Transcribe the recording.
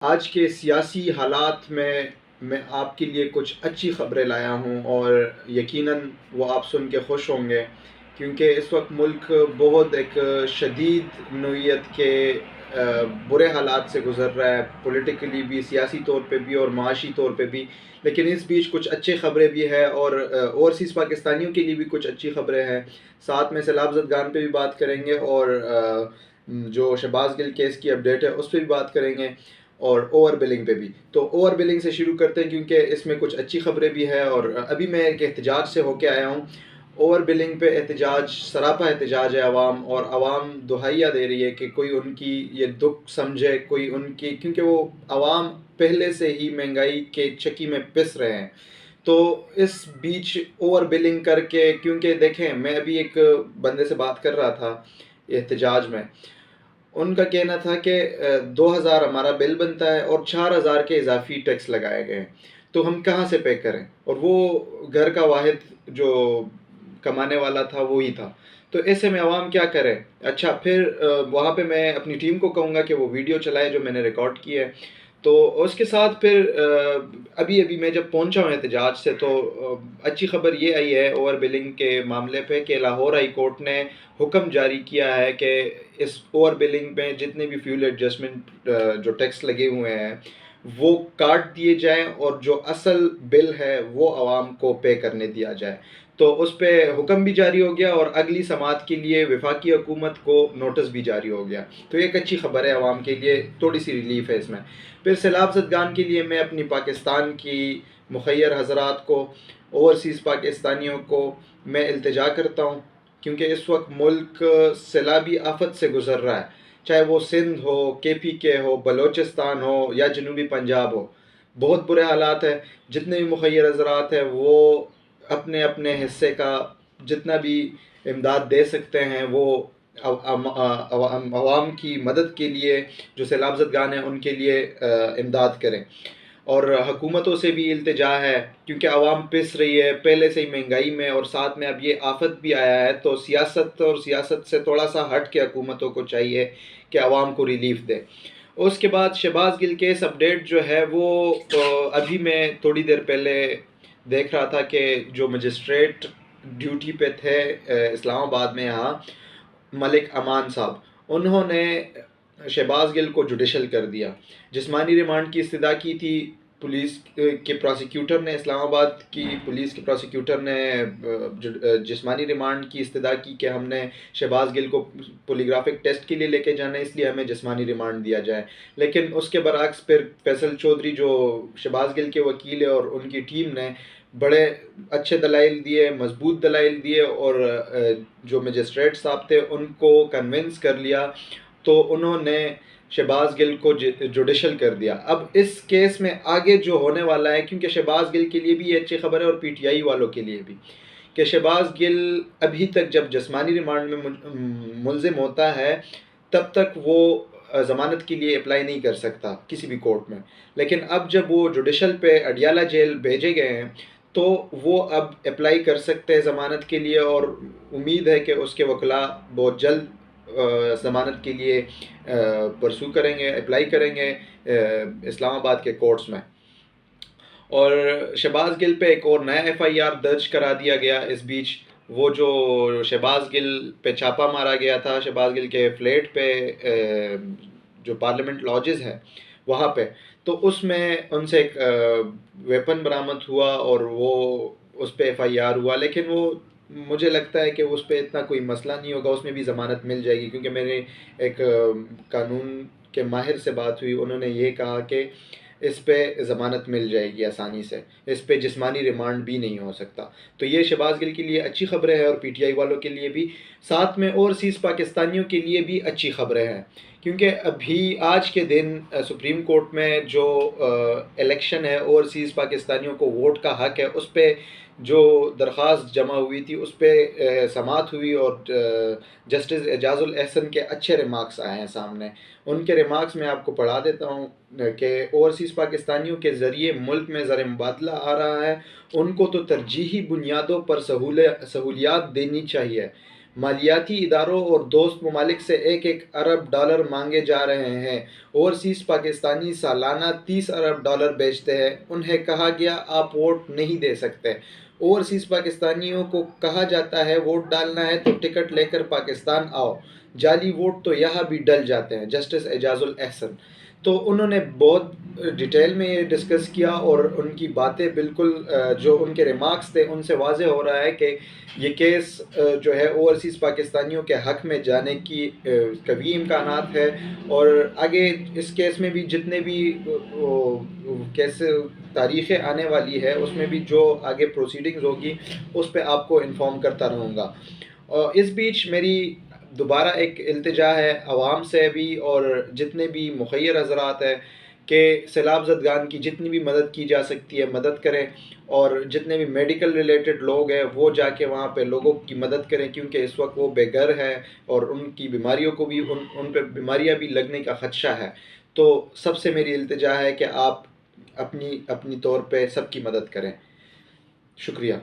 آج کے سیاسی حالات میں آپ کے لیے کچھ اچھی خبریں لایا ہوں، اور یقیناً وہ آپ سن کے خوش ہوں گے، کیونکہ اس وقت ملک بہت ایک شدید نوعیت کے برے حالات سے گزر رہا ہے، پولیٹیکلی بھی، سیاسی طور پہ بھی اور معاشی طور پہ بھی۔ لیکن اس بیچ کچھ اچھی خبریں بھی ہیں، اور اوورسیز پاکستانیوں کے لیے بھی کچھ اچھی خبریں ہیں۔ ساتھ میں سیلاب زدگان پہ بھی بات کریں گے، اور جو شہباز گل کیس کی اپڈیٹ ہے اس پہ بھی بات کریں گے، اور اوور بلنگ پہ بھی۔ تو اوور بلنگ سے شروع کرتے ہیں، کیونکہ اس میں کچھ اچھی خبریں بھی ہیں، اور ابھی میں ایک احتجاج سے ہو کے آیا ہوں۔ اوور بلنگ پہ احتجاج، سراپا احتجاج ہے عوام، اور عوام دہائیاں دے رہی ہے کہ کوئی ان کی یہ دکھ سمجھے، کوئی ان کی، کیونکہ وہ عوام پہلے سے ہی مہنگائی کے چکی میں پس رہے ہیں۔ تو اس بیچ اوور بلنگ کر کے، کیونکہ دیکھیں میں ابھی ایک بندے سے بات کر رہا تھا احتجاج میں، ان کا کہنا تھا کہ 2,000 ہمارا بل بنتا ہے اور 4,000 کے اضافی ٹیکس لگائے گئے ہیں، تو ہم کہاں سے پے کریں؟ اور وہ گھر کا واحد جو کمانے والا تھا وہی تھا۔ تو ایسے میں عوام کیا کرے؟ اچھا، پھر وہاں پہ میں اپنی ٹیم کو کہوں گا کہ وہ ویڈیو چلائے جو میں نے ریکارڈ کی ہے۔ تو اس کے ساتھ پھر ابھی میں جب پہنچا ہوں احتجاج سے، تو اچھی خبر یہ آئی ہے اوور بلنگ کے معاملے پہ کہ لاہور ہائی کورٹ نے حکم جاری کیا ہے کہ اس اوور بلنگ میں جتنے بھی فیول ایڈجسٹمنٹ جو ٹیکس لگے ہوئے ہیں وہ کاٹ دیے جائیں، اور جو اصل بل ہے وہ عوام کو پے کرنے دیا جائے۔ تو اس پہ حکم بھی جاری ہو گیا، اور اگلی سماعت کے لیے وفاقی حکومت کو نوٹس بھی جاری ہو گیا۔ تو ایک اچھی خبر ہے عوام کے لیے، تھوڑی سی ریلیف ہے اس میں۔ پھر سیلاب زدگان کے لیے میں اپنی پاکستان کی مخیر حضرات کو، اوورسیز پاکستانیوں کو میں التجا کرتا ہوں، کیونکہ اس وقت ملک سیلابی آفت سے گزر رہا ہے، چاہے وہ سندھ ہو، KPK ہو، بلوچستان ہو یا جنوبی پنجاب ہو۔ بہت برے حالات ہیں۔ جتنے بھی مخیر حضرات ہیں وہ اپنے اپنے حصے کا جتنا بھی امداد دے سکتے ہیں وہ عوام کی مدد کے لیے، جو سیلاب زدگان ہیں ان کے لیے امداد کریں۔ اور حکومتوں سے بھی التجا ہے، کیونکہ عوام پس رہی ہے پہلے سے ہی مہنگائی میں، اور ساتھ میں اب یہ آفت بھی آیا ہے، تو سیاست سے تھوڑا سا ہٹ کے حکومتوں کو چاہیے کہ عوام کو ریلیف دے۔ اس کے بعد شہباز گل کیس اپڈیٹ جو ہے وہ ابھی میں تھوڑی دیر پہلے دیکھ رہا تھا کہ جو مجسٹریٹ ڈیوٹی پہ تھے اسلام آباد میں، یہاں ملک امان صاحب، انہوں نے شہباز گل کو جوڈیشل کر دیا۔ جسمانی ریمانڈ کی استدعا کی تھی پولیس کے پراسیکیوٹر نے، اسلام آباد کی پولیس کے پراسیکیوٹر نے جسمانی ریمانڈ کی استدعا کی کہ ہم نے شہباز گل کو پولیگرافک ٹیسٹ کے لیے لے کے جانا ہے، اس لیے ہمیں جسمانی ریمانڈ دیا جائے۔ لیکن اس کے برعکس پھر فیصل چودھری جو شہباز گل کے وکیل ہیں، اور ان کی ٹیم نے بڑے اچھے دلائل دیے، مضبوط دلائل دیے، اور جو مجسٹریٹ صاحب تھے ان کو کنونس کر لیا، تو انہوں نے شہباز گل کو جوڈیشل کر دیا۔ اب اس کیس میں آگے جو ہونے والا ہے، کیونکہ شہباز گل کے لیے بھی یہ اچھی خبر ہے اور PTI والوں کے لیے بھی، کہ شہباز گل ابھی تک جب جسمانی ریمانڈ میں ملزم ہوتا ہے تب تک وہ ضمانت کے لیے اپلائی نہیں کر سکتا کسی بھی کورٹ میں، لیکن اب جب وہ جوڈیشل پہ اڈیالہ جیل بھیجے گئے ہیں تو وہ اب اپلائی کر سکتے ہیں ضمانت کے لیے، اور امید ہے کہ اس کے وکلاء بہت جلد ضمانت کے لیے پرسو کریں گے، اپلائی کریں گے اسلام آباد کے کورٹس میں۔ اور شہباز گل پہ ایک اور نیا FIR درج کرا دیا گیا اس بیچ۔ وہ جو شہباز گل پہ چھاپا مارا گیا تھا، شہباز گل کے فلیٹ پہ جو پارلیمنٹ لاجز ہے وہاں پہ، تو اس میں ان سے ایک ویپن برآمد ہوا، اور وہ اس پہ FIR ہوا، لیکن وہ مجھے لگتا ہے کہ اس پہ اتنا کوئی مسئلہ نہیں ہوگا، اس میں بھی ضمانت مل جائے گی، کیونکہ میرے ایک قانون کے ماہر سے بات ہوئی، انہوں نے یہ کہا کہ اس پہ ضمانت مل جائے گی آسانی سے، اس پہ جسمانی ریمانڈ بھی نہیں ہو سکتا۔ تو یہ شہباز گل کے لیے اچھی خبریں ہیں، اور PTI والوں کے لیے بھی، ساتھ میں اوورسیز پاکستانیوں کے لیے بھی اچھی خبریں ہیں، کیونکہ ابھی آج کے دن سپریم کورٹ میں جو الیکشن ہے، اوورسیز پاکستانیوں کو ووٹ کا حق ہے، اس پہ جو درخواست جمع ہوئی تھی اس پہ سماعت ہوئی، اور جسٹس اعجاز الاحسن کے اچھے ریمارکس آئے ہیں سامنے۔ ان کے ریمارکس میں آپ کو پڑھا دیتا ہوں کہ اوورسیز پاکستانیوں کے ذریعے ملک میں زر مبادلہ آ رہا ہے، ان کو تو ترجیحی بنیادوں پر سہولیات دینی چاہیے، مالیاتی اداروں اور دوست ممالک سے 1 ارب ڈالر مانگے جا رہے ہیں۔ اوورسیز پاکستانی سالانہ 30 ارب ڈالر بیچتے ہیں۔ انہیں کہا گیا آپ ووٹ نہیں دے سکتے۔ اوورسیز پاکستانیوں کو کہا جاتا ہے ووٹ ڈالنا ہے تو ٹکٹ لے کر پاکستان آؤ، جعلی ووٹ تو یہاں بھی ڈل جاتے ہیں۔ جسٹس اعجاز الاحسن۔ تو انہوں نے بہت ڈیٹیل میں یہ ڈسکس کیا، اور ان کی باتیں بالکل جو ان کے ریمارکس تھے ان سے واضح ہو رہا ہے کہ یہ کیس جو ہے اوورسیز پاکستانیوں کے حق میں جانے کی قوی امکانات ہے، اور آگے اس کیس میں بھی جتنے بھی کیس تاریخیں آنے والی ہے اس میں بھی جو آگے پروسیڈنگز ہوگی اس پہ آپ کو انفارم کرتا رہوں گا۔ اور اس بیچ میری دوبارہ ایک التجا ہے عوام سے بھی اور جتنے بھی مخیر حضرات ہیں کہ سیلاب زدگان کی جتنی بھی مدد کی جا سکتی ہے مدد کریں، اور جتنے بھی میڈیکل ریلیٹڈ لوگ ہیں وہ جا کے وہاں پہ لوگوں کی مدد کریں، کیونکہ اس وقت وہ بے گھر ہے اور ان کی بیماریوں کو بھی ان پہ بیماریاں بھی لگنے کا خدشہ ہے۔ تو سب سے میری التجا ہے کہ آپ اپنی طور پہ سب کی مدد کریں۔ شکریہ۔